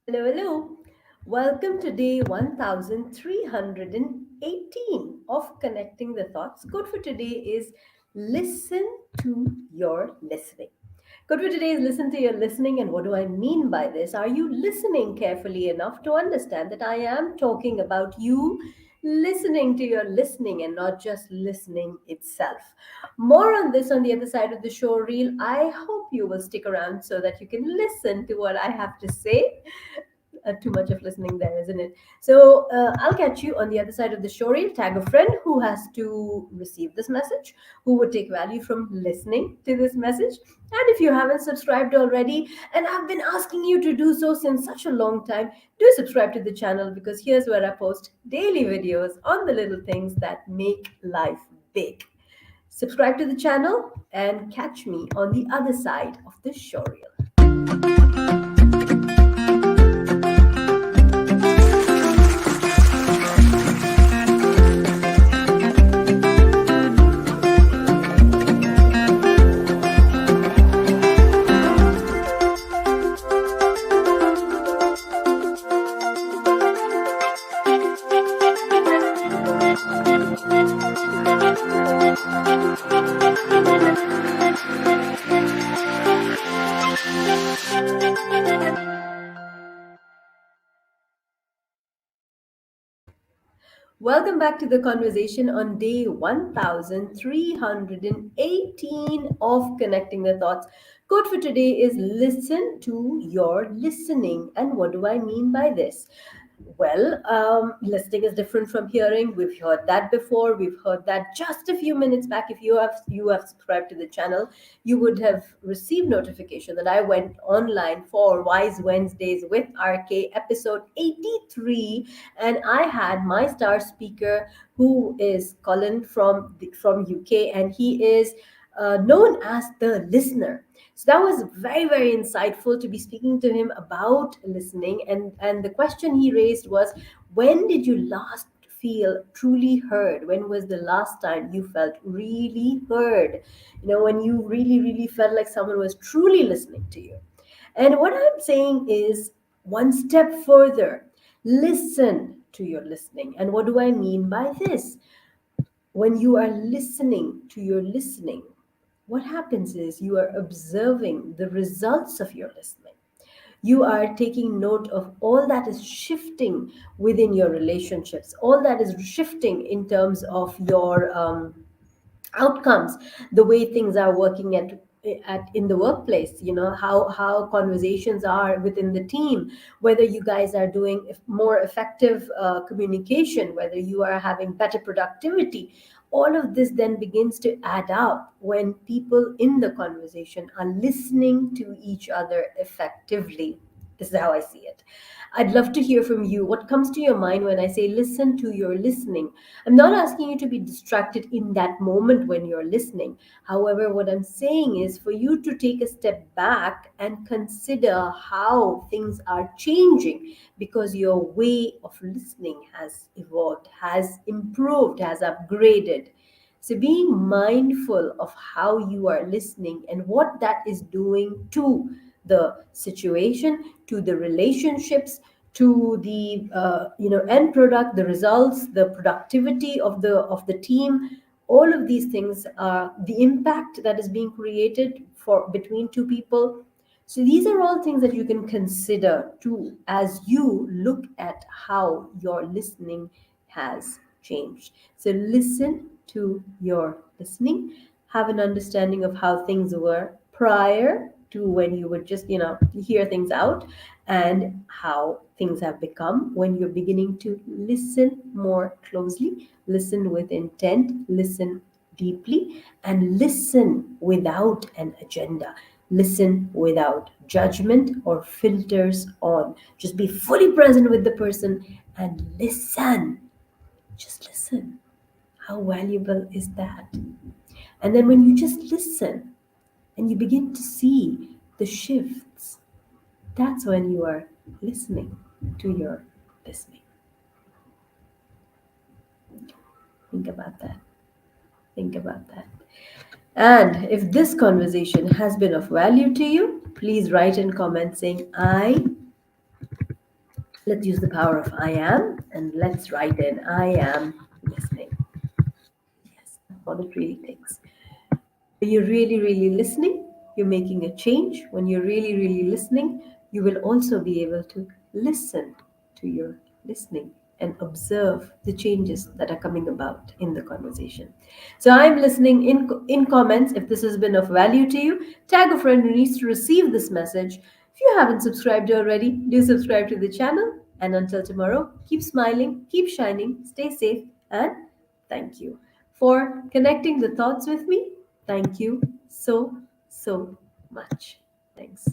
Hello, hello. Welcome to day 1318 of Connecting the Thoughts. Code for today is listen to your listening. Code for today is listen to your listening. And what do I mean by this? Are you listening carefully enough to understand that I am talking about you listening to your listening and not just listening itself? More on this on the other side of the show reel. I hope you will stick around so that you can listen to what I have to say. Too much of listening there, isn't it? So I'll catch you on the other side of the show reel. Tag a friend who has to receive this message, who would take value from listening to this message. And if you haven't subscribed already, and I've been asking you to do so since such a long time, do subscribe to the channel because here's where I post daily videos on the little things that make life big. Subscribe to the channel and catch me on the other side of the show reel. Welcome back to the conversation on day 1318 of Connecting the Thoughts. Code for today is listen to your listening. And what do I mean by this? Well, listening is different from hearing. We've heard that before. We've heard that just a few minutes back. If you have subscribed to the channel, you would have received notification that I went online for Wise Wednesdays with RK episode 83, and I had my star speaker who is Colin from UK, and he is known as the listener. So that was very, very insightful to be speaking to him about listening. And the question he raised was, when did you last feel truly heard? When was the last time you felt really heard? When you really, really felt like someone was truly listening to you. And what I'm saying is one step further. Listen to your listening. And what do I mean by this? When you are listening to your listening, what happens is you are observing the results of your listening. You are taking note of all that is shifting within your relationships, all that is shifting in terms of your outcomes, the way things are working at in the workplace, how conversations are within the team, whether you guys are doing more effective communication, whether you are having better productivity. All of this then begins to add up when people in the conversation are listening to each other effectively. This is how I see it. I'd love to hear from you. What comes to your mind when I say listen to your listening? I'm not asking you to be distracted in that moment when you're listening. However, what I'm saying is for you to take a step back and consider how things are changing because your way of listening has evolved, has improved, has upgraded. So, being mindful of how you are listening and what that is doing to the situation, to the relationships, to the end product, the results, the productivity of the team. All of these things are the impact that is being created for between two people. So these are all things that you can consider too as you look at how your listening has changed. So listen to your listening, have an understanding of how things were prior to when you would just, hear things out, and how things have become when you're beginning to listen more closely, listen with intent, listen deeply, and listen without an agenda. Listen without judgment or filters on. Just be fully present with the person and listen. Just listen. How valuable is that? And then when you just listen and you begin to see the shifts, that's when you are listening to your listening. Think about that. Think about that. And if this conversation has been of value to you, please write in comments saying, I Let's use the power of I am and let's write in I am listening. Yes, that's all it really takes. When you're really, really listening, you're making a change. When you're really, really listening, you will also be able to listen to your listening and observe the changes that are coming about in the conversation. So I'm listening in comments. If this has been of value to you, tag a friend who needs to receive this message. If you haven't subscribed already, do subscribe to the channel. And until tomorrow, keep smiling, keep shining, stay safe, and thank you for connecting the thoughts with me. Thank you so, so much. Thanks.